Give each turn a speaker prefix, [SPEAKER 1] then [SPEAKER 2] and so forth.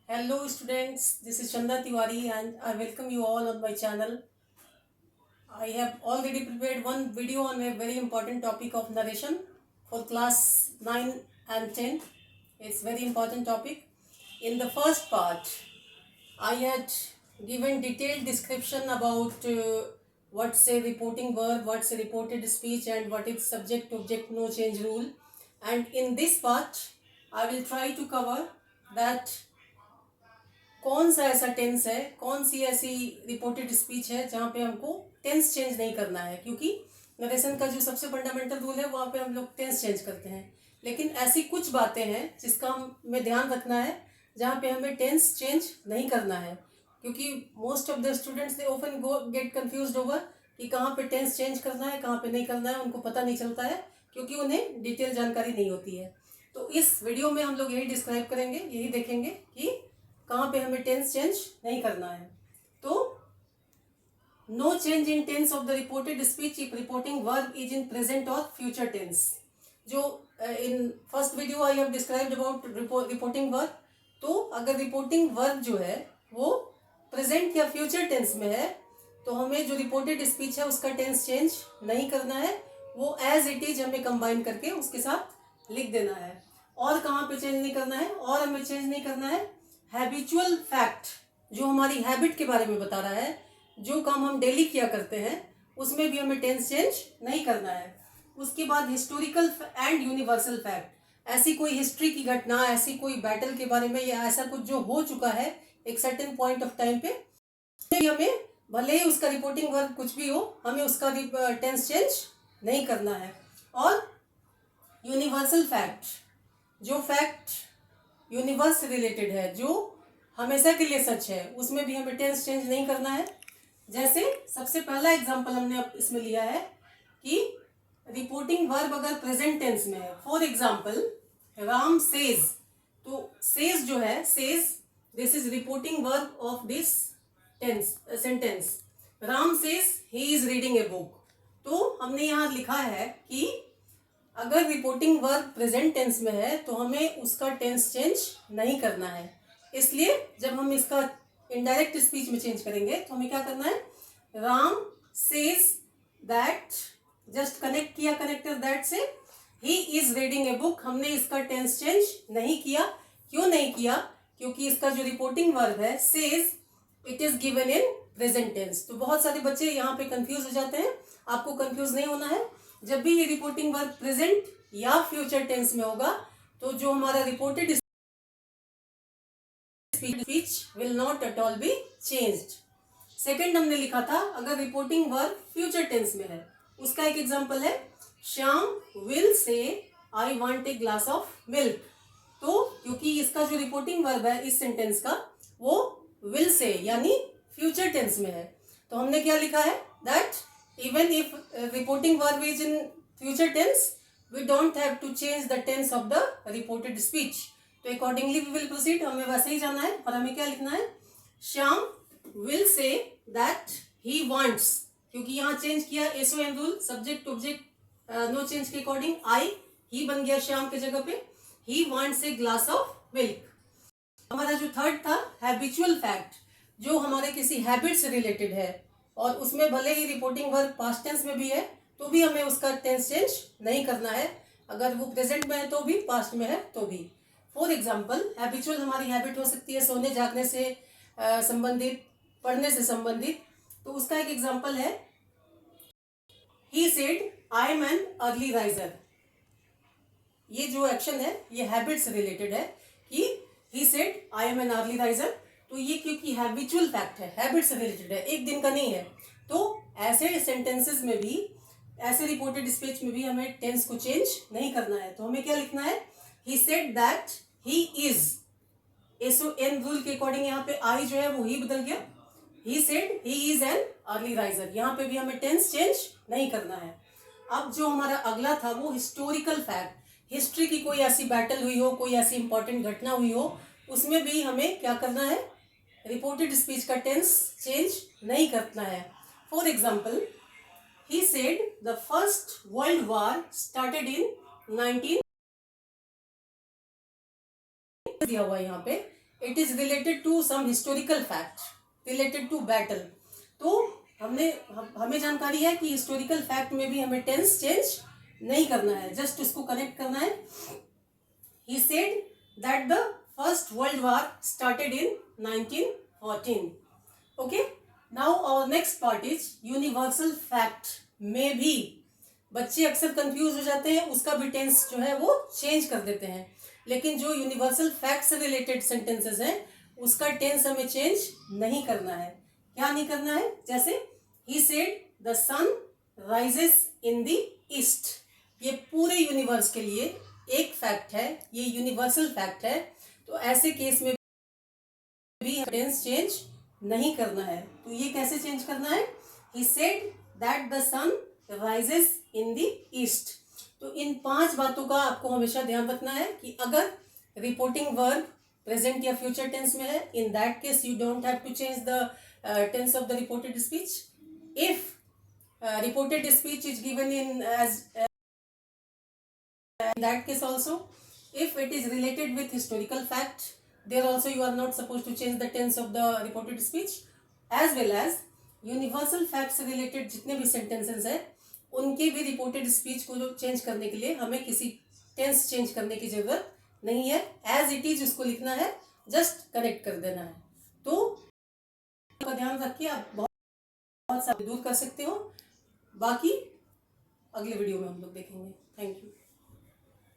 [SPEAKER 1] Hello students, this is Chanda Tiwari and I welcome you all on my channel. I have already prepared one video on a very important topic of narration for class 9 and 10. It's very important topic. In the first part, I had given detailed description about what's a reporting verb, what's a reported speech and what is subject object no change rule. And in this part, I will try to cover that कौन सा ऐसा tense है, कौन सी ऐसी reported speech है जहाँ पे हमको टेंस चेंज नहीं करना है, क्योंकि नरेशन का जो सबसे फंडामेंटल रूल है वहाँ पे हम लोग टेंस चेंज करते हैं। लेकिन ऐसी कुछ बातें हैं जिसका हमें ध्यान रखना है जहाँ पे हमें टेंस चेंज नहीं करना है, क्योंकि most of the students they often get confused over कि कहाँ पे टेंस चेंज करना है, कहाँ पे नहीं करना है, उनको पता नहीं चलता है क्योंकि उन्हें डिटेल जानकारी नहीं होती है। तो इस वीडियो में हम लोग यही डिस्क्राइब करेंगे, यही देखेंगे कि कहाँ पे हमें टेंस चेंज नहीं करना है। तो no change in tense of the reported speech if reporting verb is in present और फ्यूचर टेंस। जो in first video I have described about reporting verb, तो अगर रिपोर्टिंग वर्ब जो है वो प्रेजेंट या फ्यूचर टेंस में है तो हमें जो रिपोर्टेड स्पीच है उसका टेंस चेंज नहीं करना है, वो एज इट इज हमें कंबाइन करके उसके साथ लिख देना है। और कहाँ पे चेंज नहीं करना है, और हमें चेंज नहीं करना है हैबिचुअल फैक्ट, जो हमारी हैबिट के बारे में बता रहा है, जो काम हम डेली किया करते हैं उसमें भी हमें टेंस चेंज नहीं करना है। उसके बाद हिस्टोरिकल एंड यूनिवर्सल फैक्ट, ऐसी कोई हिस्ट्री की घटना, ऐसी कोई बैटल के बारे में या ऐसा कुछ जो हो चुका है एक सर्टेन पॉइंट ऑफ टाइम पे, हमें भले ही उसका रिपोर्टिंग वर्ब कुछ भी हो हमें उसका टेंस चेंज नहीं करना है। और यूनिवर्सल फैक्ट, जो फैक्ट यूनिवर्स से रिलेटेड है, जो हमेशा के लिए सच है, उसमें भी हमें टेंस चेंज नहीं करना है। जैसे सबसे पहला एग्जांपल हमने अब इसमें लिया है कि रिपोर्टिंग वर्ब अगर प्रेजेंट टेंस में है, फॉर एग्जांपल राम सेज, तो सेज जो है, says this is reporting verb of this tense sentence. Ram says he is reading a book, तो हमने यहाँ लिखा है कि अगर रिपोर्टिंग वर्ब प्रेजेंट टेंस में है तो हमें उसका टेंस चेंज नहीं करना है। इसलिए जब हम इसका इनडायरेक्ट स्पीच में चेंज करेंगे तो हमें क्या करना है, Ram says that, just connect किया कनेक्टर दैट से ही इज रीडिंग ए बुक, हमने इसका टेंस चेंज नहीं किया। क्यों नहीं किया? क्योंकि इसका जो रिपोर्टिंग वर्ब है says, it is given in present tense. तो बहुत सारे बच्चे यहाँ पे कंफ्यूज हो जाते हैं, आपको कंफ्यूज नहीं होना है। जब भी ये रिपोर्टिंग वर्ब प्रेजेंट या फ्यूचर टेंस में होगा तो जो हमारा reported speech will not at all be changed. Second हमने लिखा था अगर रिपोर्टिंग वर्ब फ्यूचर टेंस में है, उसका एक एग्जांपल है Shyam will say I want a glass of milk. तो क्योंकि इसका जो रिपोर्टिंग वर्ब है इस सेंटेंस का वो विल से यानी फ्यूचर टेंस में है, तो हमने क्या लिखा है that even if reporting verb is in future tense we don't have to change the tense of the reported speech, तो accordingly we will proceed, हमें वैसे ही जाना है। और हमें क्या लिखना है, Shyam will say that he wants, क्योंकि यहाँ चेंज किया SON rule, subject object no change के अकॉर्डिंग आई ही बन गया श्याम के जगह पे, he wants a glass of milk। हमारा जो थर्ड था हैबिचुअल फैक्ट, जो हमारे किसी हैबिट से रिलेटेड है और उसमें भले ही रिपोर्टिंग वर्ब पास्ट टेंस में भी है तो भी हमें उसका टेंस चेंज नहीं करना है, अगर वो प्रेजेंट में है तो भी, पास्ट में है तो भी। फॉर एग्जांपल हैबिचुअल हमारी हैबिट हो सकती है सोने जागने से संबंधित, पढ़ने से संबंधित, तो उसका एक एग्जांपल है he said I am an early riser. ये जो एक्शन है ये हैबिट से रिलेटेड है कि he said I am an early riser, तो ये क्योंकि हैबिचुअल फैक्ट है, हैबिट से रिलेटेड है, एक दिन का नहीं है। तो ऐसे सेंटेंसेस में भी, ऐसे रिपोर्टेड स्पीच में भी हमें टेंस को चेंज नहीं करना है। तो हमें क्या लिखना है, he said that he is, SON rule के अकॉर्डिंग यहाँ पे आई जो है वो ही बदल गया, he said he is an early riser, यहाँ पे भी हमें टेंस चेंज नहीं करना है। अब जो हमारा अगला था वो हिस्टोरिकल फैक्ट, हिस्ट्री की कोई ऐसी बैटल हुई हो, कोई ऐसी इंपॉर्टेंट घटना हुई हो, उसमें भी हमें क्या करना है, रिपोर्टेड स्पीच का टेंस चेंज नहीं करना है। For example he said the first world war started in 19, दिया हुआ यहाँ पे it is related to some historical fact related to battle. तो हमें जानकारी है कि हिस्टोरिकल फैक्ट में भी हमें टेंस चेंज नहीं करना है, जस्ट उसको कनेक्ट करना है। He said that the first world war started in 1914। Okay, now our next part is universal fact में भी बच्चे अक्सर कंफ्यूज हो जाते हैं, उसका भी टेंस जो है वो चेंज कर देते हैं। लेकिन जो यूनिवर्सल फैक्ट से रिलेटेड सेंटेंसेस हैं उसका टेंस हमें चेंज नहीं करना है। क्या नहीं करना है? जैसे he said the sun rises in the east, ये पूरे यूनिवर्स के लिए एक फैक्ट है, ये यूनिवर्सल फैक्ट है। तो ऐसे केस में भी टेंस चेंज नहीं करना है। तो ये कैसे चेंज करना है? He said that the sun rises in the east. तो इन 5 बातों का आपको हमेशा ध्यान रखना है कि अगर रिपोर्टिंग वर्ब प्रेजेंट या फ्यूचर टेंस में है, in that case you don't have to change the tense of the reported speech. If reported speech is given in as in that case also, if it is related with historical fact, there also you are not supposed to change the tense of the reported speech, as well as universal fact से related जितने भी sentences हैं उनके भी reported speech को change करने के लिए हमें किसी टेंस चेंज करने की जरूरत नहीं है। एज इट इज उसको लिखना है, जस्ट करेक्ट कर देना है। तो का ध्यान रखिए, आप बहुत सारे दूर कर सकते हो। बाकी अगले वीडियो में हम लोग देखेंगे। Thank you.